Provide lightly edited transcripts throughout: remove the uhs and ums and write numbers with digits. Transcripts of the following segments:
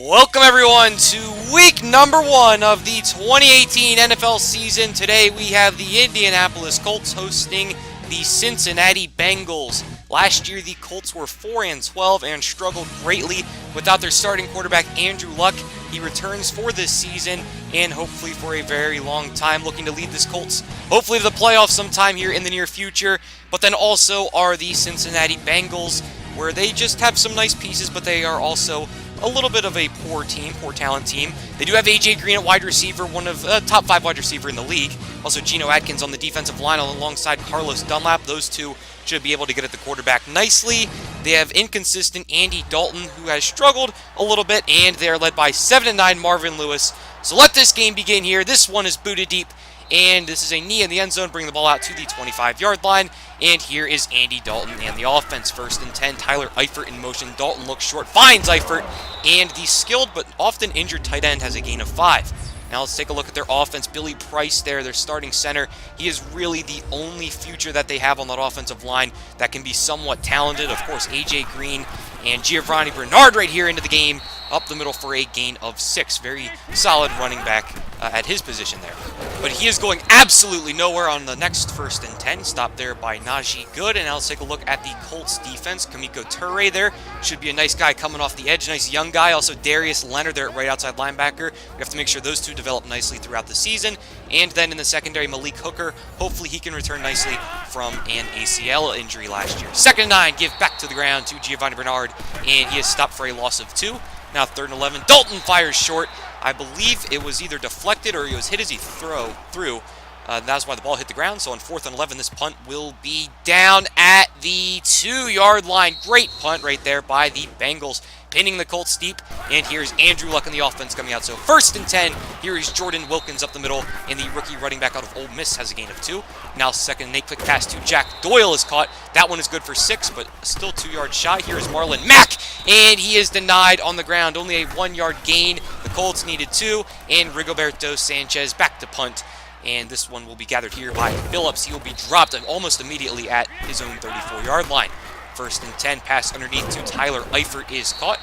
Welcome everyone to week number 1 of the 2018 NFL season. Today we have the Indianapolis Colts hosting the Cincinnati Bengals. Last year the Colts were 4-12 and struggled greatly without their starting quarterback Andrew Luck. He returns for this season and hopefully for a very long time, looking to lead this Colts hopefully to the playoffs sometime here in the near future. But then also are the Cincinnati Bengals, where they just have some nice pieces, but they are also a little bit of a poor talent team. They do have A.J. Green at wide receiver, one of the top 5 wide receiver in the league. Also Geno Atkins on the defensive line alongside Carlos Dunlap. Those two should be able to get at the quarterback nicely. They have inconsistent Andy Dalton, who has struggled a little bit, and they're led by 7-9 Marvin Lewis. So let this game begin here. This one is booted deep, and this is a knee in the end zone, bringing the ball out to the 25-yard line. And here is Andy Dalton and the offense. 1st and 10, Tyler Eifert in motion. Dalton looks short, finds Eifert, and the skilled but often injured tight end has a gain of 5. Now let's take a look at their offense. Billy Price there, their starting center. He is really the only future that they have on that offensive line that can be somewhat talented. Of course, A.J. Green and Giovanni Bernard right here into the game, up the middle for a gain of 6. Very solid running back at his position there. But he is going absolutely nowhere on the next 1st and 10. Stopped there by Najee Good. And now let's take a look at the Colts defense. Kamiko Toure there. Should be a nice guy coming off the edge. Nice young guy. Also Darius Leonard there at right outside linebacker. We have to make sure those two develop nicely throughout the season. And then in the secondary, Malik Hooker. Hopefully he can return nicely from an ACL injury last year. 2nd and 9. Give back to the ground to Giovanni Bernard. And he is stopped for a loss of 2. Now 3rd and 11. Dalton fires short. I believe it was either deflected or he was hit as he threw. That's why the ball hit the ground. So on 4th and 11, this punt will be down at the 2-yard line. Great punt right there by the Bengals, pinning the Colts deep. And here's Andrew Luck in the offense coming out. So 1st and 10, here is Jordan Wilkins up the middle, and the rookie running back out of Ole Miss has a gain of 2. Now 2nd and 8, quick pass to Jack Doyle is caught. That one is good for 6, but still 2 yards shy. Here is Marlon Mack, and he is denied on the ground. Only a 1-yard gain. The Colts needed 2, and Rigoberto Sanchez back to punt. And this one will be gathered here by Phillips. He will be dropped almost immediately at his own 34-yard line. 1st and 10, pass underneath to Tyler Eifert is caught,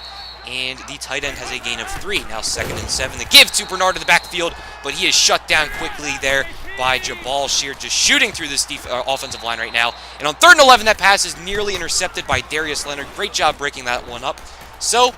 and the tight end has a gain of 3. Now 2nd and 7, the give to Bernard in the backfield, but he is shut down quickly there by Jabal Shear, just shooting through this offensive line right now. And on 3rd and 11, that pass is nearly intercepted by Darius Leonard. Great job breaking that one up. So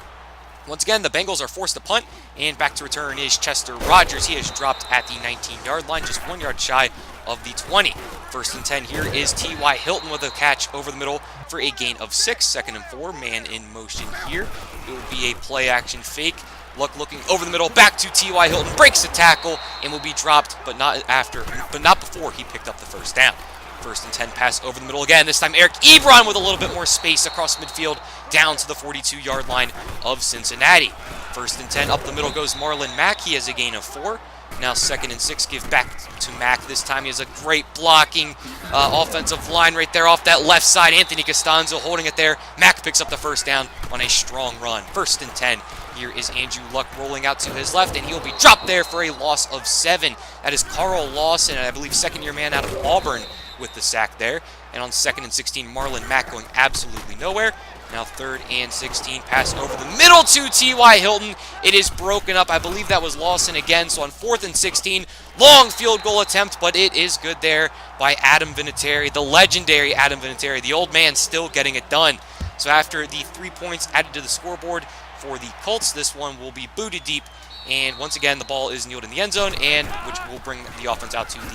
once again, the Bengals are forced to punt, and back to return is Chester Rogers. He is dropped at the 19-yard line, just 1 yard shy of the 20. 1st and 10, here is T.Y. Hilton with a catch over the middle for a gain of 6. 2nd and 4, man in motion here. It will be a play-action fake. Luck looking over the middle, back to T.Y. Hilton, breaks the tackle, and will be dropped, but not before he picked up the 1st down. 1st and 10, pass over the middle again. This time Eric Ebron with a little bit more space across midfield down to the 42-yard line of Cincinnati. 1st and 10, up the middle goes Marlon Mack. He has a gain of 4. Now 2nd and 6, give back to Mack. This time he has a great blocking offensive line right there off that left side. Anthony Costanzo holding it there. Mack picks up the 1st down on a strong run. 1st and 10. Here is Andrew Luck rolling out to his left, and he'll be dropped there for a loss of 7. That is Carl Lawson, I believe 2nd-year man out of Auburn, with the sack there. And on 2nd and 16, Marlon Mack going absolutely nowhere. Now 3rd and 16, pass over the middle to T.Y. Hilton. It is broken up. I believe that was Lawson again. So on 4th and 16, long field goal attempt, but it is good there by Adam Vinatieri, the legendary Adam Vinatieri. The old man still getting it done. So after the 3 points added to the scoreboard for the Colts, this one will be booted deep. And once again, the ball is kneeled in the end zone, and which will bring the offense out to the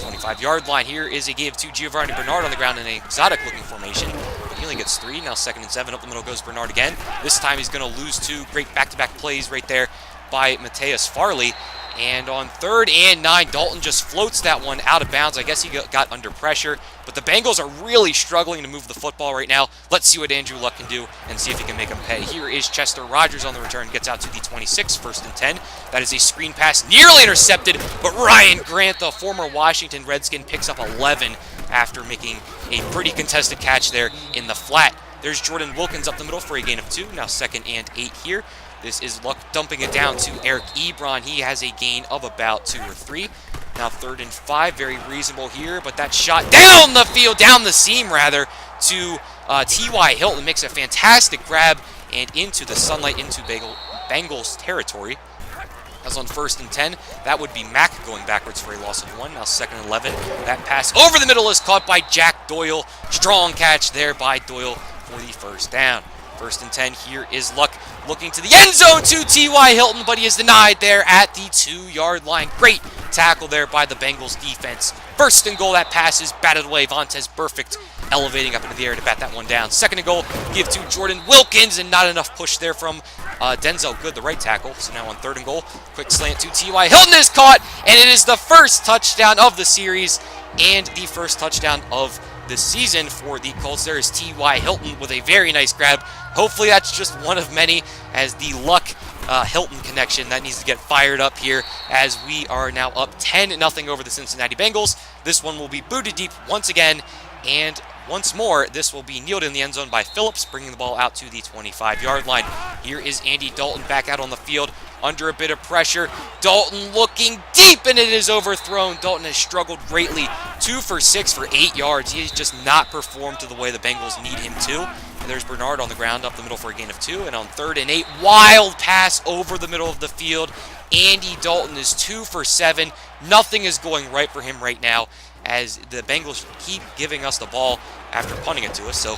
25-yard line. Here is a give to Giovanni Bernard on the ground in an exotic-looking formation. But he only gets 3. Now 2nd and 7, up the middle goes Bernard again. This time he's going to lose 2. Great back-to-back plays right there by Mateus Farley. And on 3rd and 9, Dalton just floats that one out of bounds. I guess he got under pressure. But the Bengals are really struggling to move the football right now. Let's see what Andrew Luck can do and see if he can make them pay. Here is Chester Rogers on the return. Gets out to the 26, 1st and 10. That is a screen pass, nearly intercepted. But Ryan Grant, the former Washington Redskin, picks up 11 after making a pretty contested catch there in the flat. There's Jordan Wilkins up the middle for a gain of 2. Now 2nd and 8 here. This is Luck dumping it down to Eric Ebron. He has a gain of about 2 or 3. Now 3rd and 5, very reasonable here, but that shot down the field, down the seam rather, to T.Y. Hilton. Makes a fantastic grab and into the sunlight, into Bengals territory. As on 1st and 10, that would be Mack going backwards for a loss of 1. Now 2nd and 11. That pass over the middle is caught by Jack Doyle. Strong catch there by Doyle for the first down. 1st and 10, here is Luck looking to the end zone to T.Y. Hilton, but he is denied there at the 2-yard line. Great tackle there by the Bengals defense. 1st and goal, that pass is batted away. Vontez Perfect elevating up into the air to bat that one down. 2nd and goal, give to Jordan Wilkins, and not enough push there from Denzel Good, the right tackle. So now on 3rd and goal, quick slant to T.Y. Hilton is caught, and it is the first touchdown of the series and the first touchdown of the season for the Colts. There is T.Y. Hilton with a very nice grab. Hopefully that's just one of many, as the Luck Hilton connection that needs to get fired up here, as we are now up 10-0 over the Cincinnati Bengals. This one will be booted deep once again, and once more, this will be kneeled in the end zone by Phillips, bringing the ball out to the 25-yard line. Here is Andy Dalton back out on the field under a bit of pressure. Dalton looking deep, and it is overthrown. Dalton has struggled greatly. 2 for 6 for 8 yards. He has just not performed to the way the Bengals need him to. And there's Bernard on the ground up the middle for a gain of 2. And on 3rd and 8, wild pass over the middle of the field. Andy Dalton is 2 for 7. Nothing is going right for him right now, as the Bengals keep giving us the ball after punting it to us. So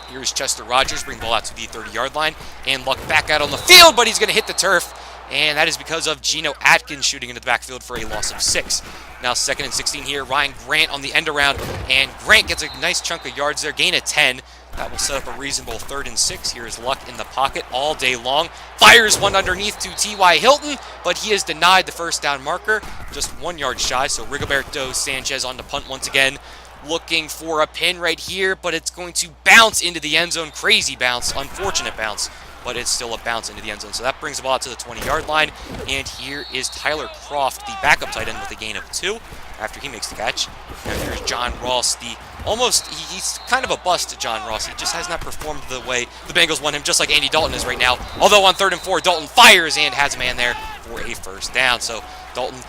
here's Chester Rogers, bring the ball out to the 30-yard line, and Luck back out on the field, but he's going to hit the turf, and that is because of Geno Atkins shooting into the backfield for a loss of 6. Now 2nd and 16 here, Ryan Grant on the end around, and Grant gets a nice chunk of yards there, gain of 10. That will set up a reasonable 3rd and 6. Here is Luck in the pocket all day long. Fires one underneath to T.Y. Hilton, but he is denied the first down marker. Just 1 yard shy, so Rigoberto Sanchez on the punt once again. Looking for a pin right here, but it's going to bounce into the end zone. Crazy bounce, unfortunate bounce, but it's still a bounce into the end zone. So that brings the ball out to the 20-yard line, and here is Tyler Croft, the backup tight end, with a gain of 2 after he makes the catch. Now here's John Ross, he's kind of a bust, John Ross. He just has not performed the way the Bengals want him, just like Andy Dalton is right now. Although on 3rd and 4, Dalton fires and has a man there for a first down. So Dalton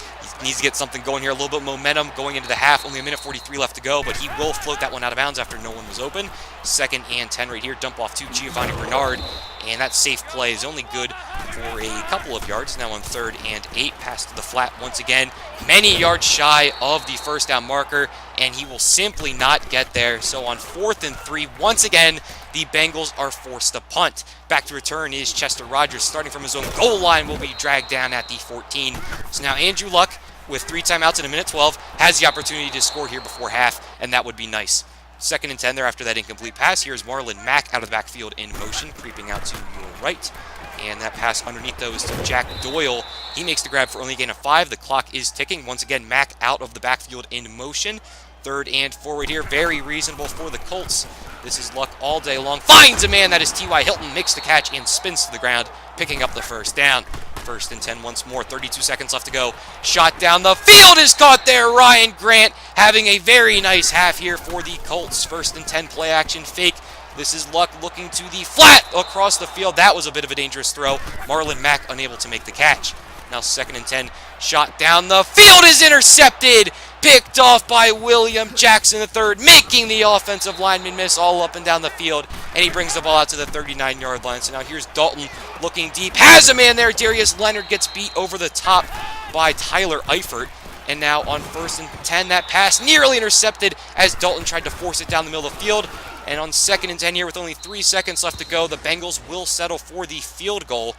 needs to get something going here, a little bit of momentum going into the half. Only a minute 43 left to go, but he will float that one out of bounds after no one was open. 2nd and 10 right here, dump off to Giovanni Bernard, and that safe play is only good for a couple of yards. Now on 3rd and 8, pass to the flat once again. Many yards shy of the first down marker, and he will simply not get there. So on 4th and 3, once again, the Bengals are forced to punt. Back to return is Chester Rogers, starting from his own goal line, will be dragged down at the 14. So now Andrew Luck, with 3 timeouts in a minute 12, has the opportunity to score here before half, and that would be nice. 2nd and 10 there after that incomplete pass. Here's Marlon Mack out of the backfield in motion, creeping out to your right. And that pass underneath those to Jack Doyle. He makes the grab for only a gain of 5. The clock is ticking. Once again, Mack out of the backfield in motion. 3rd and 4 right here. Very reasonable for the Colts. This is Luck all day long. Finds a man. That is T.Y. Hilton. Makes the catch and spins to the ground, picking up the first down. 1st and 10 once more. 32 seconds left to go. Shot down the field is caught there. Ryan Grant having a very nice half here for the Colts. 1st and 10 play action fake. This is Luck looking to the flat across the field. That was a bit of a dangerous throw. Marlon Mack unable to make the catch. Now 2nd and 10. Shot down the field is intercepted. Picked off by William Jackson III, making the offensive lineman miss all up and down the field. And he brings the ball out to the 39-yard line. So now here's Dalton looking deep. Has a man there. Darius Leonard gets beat over the top by Tyler Eifert. And now on 1st and 10, that pass nearly intercepted as Dalton tried to force it down the middle of the field. And on 2nd and 10 here with only 3 seconds left to go, the Bengals will settle for the field goal.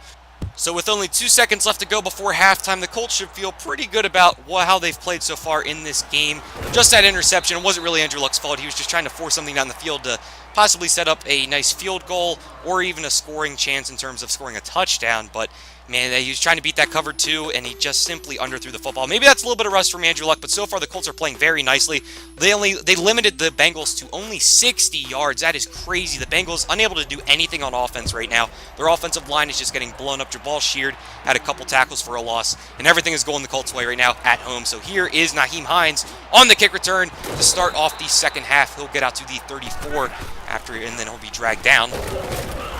So with only 2 seconds left to go before halftime, the Colts should feel pretty good about how they've played so far in this game. Just that interception, it wasn't really Andrew Luck's fault. He was just trying to force something down the field to possibly set up a nice field goal or even a scoring chance in terms of scoring a touchdown. But man, he was trying to beat that cover 2, and he just simply underthrew the football. Maybe that's a little bit of rust from Andrew Luck, but so far the Colts are playing very nicely. They limited the Bengals to only 60 yards. That is crazy. The Bengals unable to do anything on offense right now. Their offensive line is just getting blown up. Jabal Sheard had a couple tackles for a loss, and everything is going the Colts' way right now at home. So here is Nyheim Hines on the kick return to start off the second half. He'll get out to the 34 and then he'll be dragged down.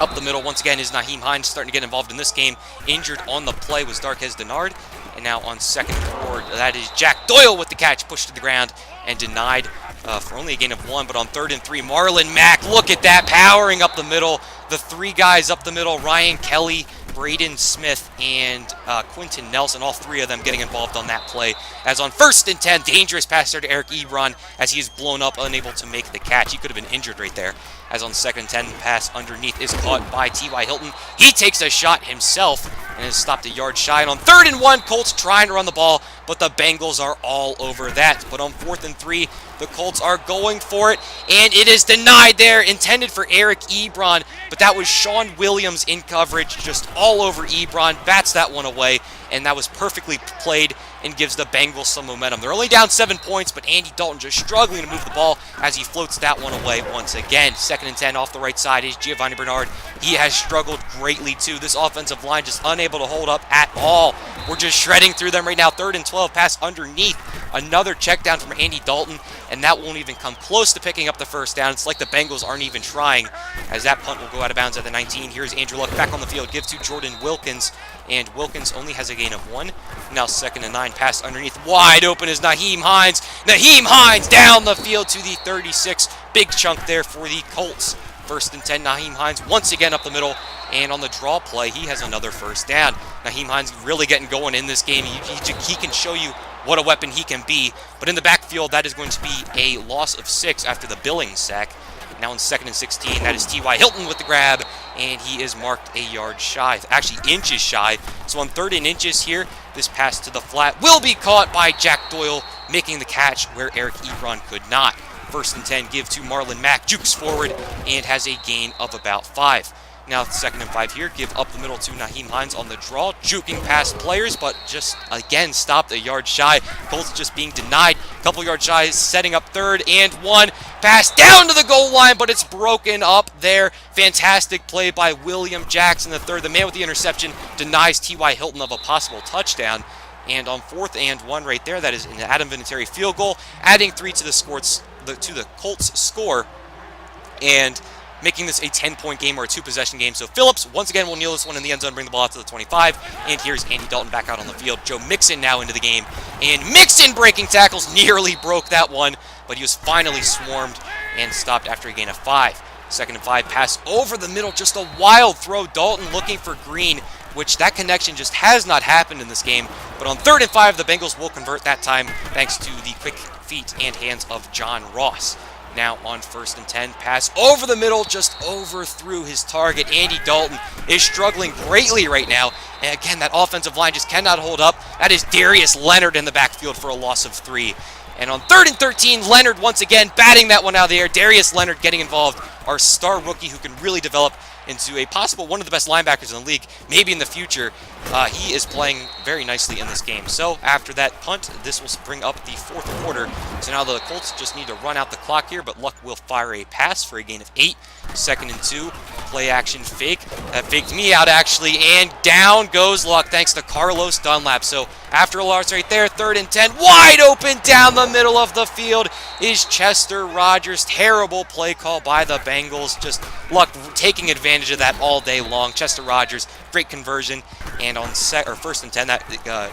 Up the middle, once again, is Nyheim Hines starting to get involved in this game. Injured on the play was Darquez Denard. And now on 2nd and 4, that is Jack Doyle with the catch, pushed to the ground and denied for only a gain of 1. But on 3rd and 3, Marlon Mack, look at that, powering up the middle. The 3 guys up the middle, Ryan Kelly, Braden Smith and Quentin Nelson, all three of them getting involved on that play. As on 1st and 10, dangerous pass there to Eric Ebron as he is blown up, unable to make the catch. He could have been injured right there. As on 2nd and 10, the pass underneath is caught by T.Y. Hilton. He takes a shot himself and is stopped a yard shy. And on 3rd and 1, Colts trying to run the ball, but the Bengals are all over that. But on 4th and 3, the Colts are going for it, and it is denied there, intended for Eric Ebron, but that was Sean Williams in coverage, just all over Ebron, bats that one away, and that was perfectly played and gives the Bengals some momentum. They're only down 7 points, but Andy Dalton just struggling to move the ball as he floats that one away once again. 2nd and 10 off the right side is Giovanni Bernard. He has struggled greatly too. This offensive line just unable to hold up at all. We're just shredding through them right now. 3rd and 12, pass underneath. Another check down from Andy Dalton, and that won't even come close to picking up the first down. It's like the Bengals aren't even trying, as that punt will go out of bounds at the 19. Here's Andrew Luck back on the field, gives to Jordan Wilkins, and Wilkins only has a gain of 1. Now 2nd and 9, pass underneath. Wide open is Nyheim Hines. Nyheim Hines down the field to the 36. Big chunk there for the Colts. 1st and 10, Nyheim Hines once again up the middle, and on the draw play, he has another first down. Nyheim Hines really getting going in this game. He can show you what a weapon he can be, but in the backfield, that is going to be a loss of 6 after the Billings sack. Now on 2nd and 16, that is T.Y. Hilton with the grab, and he is marked a yard shy, actually inches shy. So on 3rd and inches here, this pass to the flat will be caught by Jack Doyle, making the catch where Eric Ebron could not. 1st and 10, give to Marlon Mack, jukes forward, and has a gain of about 5. Now 2nd and 5 here, give up the middle to Nyheim Hines on the draw, juking past players, but just again stopped a yard shy. Colts just being denied, a couple yard shy, setting up 3rd and 1. Pass down to the goal line, but it's broken up there. Fantastic play by William Jackson III. The man with the interception denies T.Y. Hilton of a possible touchdown. And on 4th and 1 right there, that is an Adam Vinatieri field goal, adding 3 to the Colts score, and making this a 10-point game or a 2-possession game. So Phillips, once again, will kneel this one in the end zone, bring the ball out to the 25. And here's Andy Dalton back out on the field. Joe Mixon now into the game. And Mixon breaking tackles, nearly broke that one, but he was finally swarmed and stopped after a gain of 5. 2nd and 5, pass over the middle, just a wild throw. Dalton looking for Green, which that connection just has not happened in this game. But on 3rd and 5, the Bengals will convert that time thanks to the quick feet and hands of John Ross. Now on 1st and 10, pass over the middle, just overthrew his target. Andy Dalton is struggling greatly right now. And again, that offensive line just cannot hold up. That is Darius Leonard in the backfield for a loss of 3. And on 3rd and 13, Leonard once again batting that one out of the air. Darius Leonard getting involved, our star rookie who can really develop into a possible one of the best linebackers in the league, maybe in the future. He is playing very nicely in this game. So after that punt, this will bring up the 4th quarter. So now the Colts just need to run out the clock here, but Luck will fire a pass for a gain of 8. 2nd and 2, play action fake. That faked me out actually, and down goes Luck thanks to Carlos Dunlap. So after a loss right there, 3rd and 10, wide open down the middle of the field is Chester Rogers. Terrible play call by the Bengals. Just Luck taking advantage of that all day long. Chester Rogers, great conversion. And on 1st and 10, that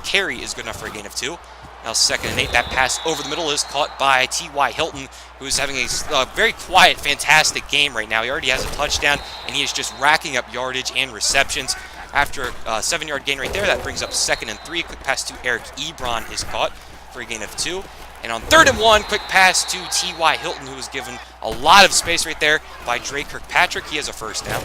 carry is good enough for a gain of 2. Now 2nd and 8, that pass over the middle is caught by T.Y. Hilton, who is having a very quiet, fantastic game right now. He already has a touchdown, and he is just racking up yardage and receptions. After a 7-yard gain right there, that brings up 2nd and 3. Quick pass to Eric Ebron is caught for a gain of 2. And on 3rd and 1, quick pass to T.Y. Hilton, who was given a lot of space right there by Drake Kirkpatrick. He has a first down.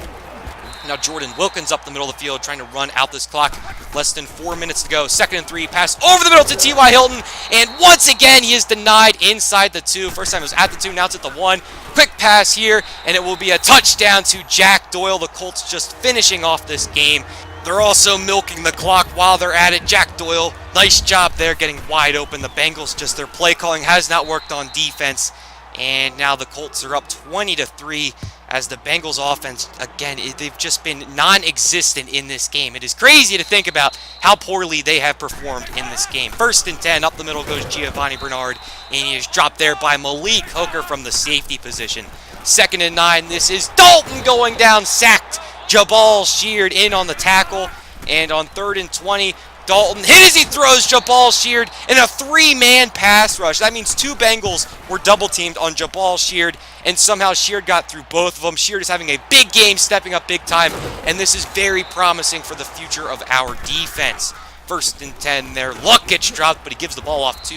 Now Jordan Wilkins up the middle of the field trying to run out this clock. Less than 4 minutes to go. 2nd and 3, pass over the middle to T.Y. Hilton. And once again, he is denied inside the 2. First time it was at the 2, now it's at the 1. Quick pass here, and it will be a touchdown to Jack Doyle. The Colts just finishing off this game. They're also milking the clock while they're at it. Jack Doyle, nice job there getting wide open. The Bengals, just their play calling has not worked on defense. And now the Colts are up 20-3 as the Bengals offense, again, they've just been non-existent in this game. It is crazy to think about how poorly they have performed in this game. 1st and 10, up the middle goes Giovanni Bernard, and he is dropped there by Malik Hooker from the safety position. 2nd and 9, this is Dalton going down, sacked. Jabal Sheard in on the tackle. And on 3rd and 20, Dalton hit as he throws Jabal Sheard in a three-man pass rush. That means two Bengals were double-teamed on Jabal Sheard, and somehow Sheard got through both of them. Sheard is having a big game, stepping up big time, and this is very promising for the future of our defense. 1st and 10 there. Luck gets dropped, but he gives the ball off to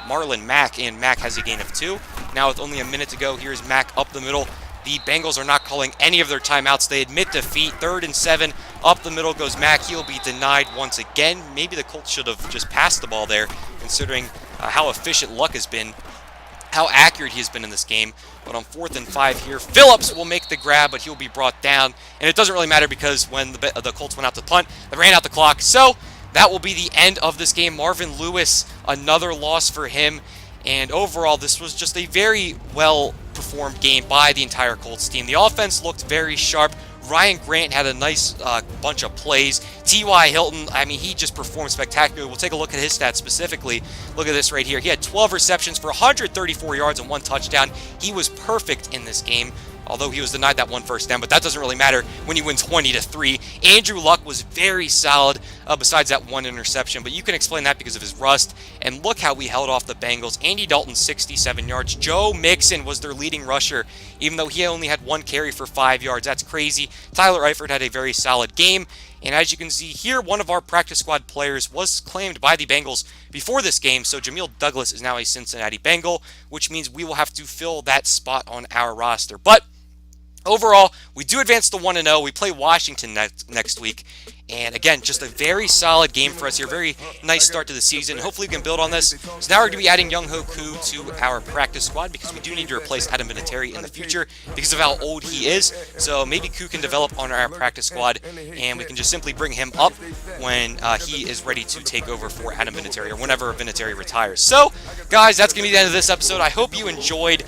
Marlon Mack, and Mack has a gain of 2. Now with only a minute to go, here's Mack up the middle. The Bengals are not calling any of their timeouts. They admit defeat. 3rd and 7. Up the middle goes Mack. He'll be denied once again. Maybe the Colts should have just passed the ball there, considering how efficient Luck has been, how accurate he has been in this game. But on 4th and 5 here, Phillips will make the grab, but he'll be brought down. And it doesn't really matter because when the Colts went out to punt, they ran out the clock. So that will be the end of this game. Marvin Lewis, another loss for him. And overall, this was just a very well-performed game by the entire Colts team. The offense looked very sharp. Ryan Grant had a nice bunch of plays. T.Y. Hilton, I mean, he just performed spectacularly. We'll take a look at his stats specifically. Look at this right here. He had 12 receptions for 134 yards and 1 touchdown. He was perfect in this game, although he was denied that 1 first down, but that doesn't really matter when you win 20-3. Andrew Luck was very solid besides that 1 interception, but you can explain that because of his rust. And look how we held off the Bengals. Andy Dalton, 67 yards. Joe Mixon was their leading rusher, even though he only had 1 carry for 5 yards. That's crazy. Tyler Eifert had a very solid game. And as you can see here, one of our practice squad players was claimed by the Bengals before this game, so Jamil Douglas is now a Cincinnati Bengal, which means we will have to fill that spot on our roster. But overall, we do advance to 1-0. We play Washington next week. And again, just a very solid game for us here. Very nice start to the season. Hopefully we can build on this. So now we're going to be adding Younghoe Koo to our practice squad because we do need to replace Adam Vinatieri in the future because of how old he is. So maybe Koo can develop on our practice squad and we can just simply bring him up when he is ready to take over for Adam Vinatieri or whenever Vinatieri retires. So, guys, that's going to be the end of this episode. I hope you enjoyed.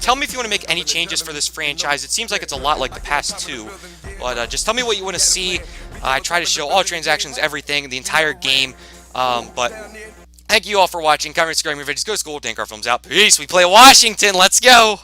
Tell me if you want to make any changes for this franchise. It seems like it's a lot like the past two, but just tell me what you want to see. I try to show all transactions, everything, the entire game. But thank you all for watching. Comment, subscribe, your videos. Go to school. Dan Car Films out. Peace. We play Washington. Let's go.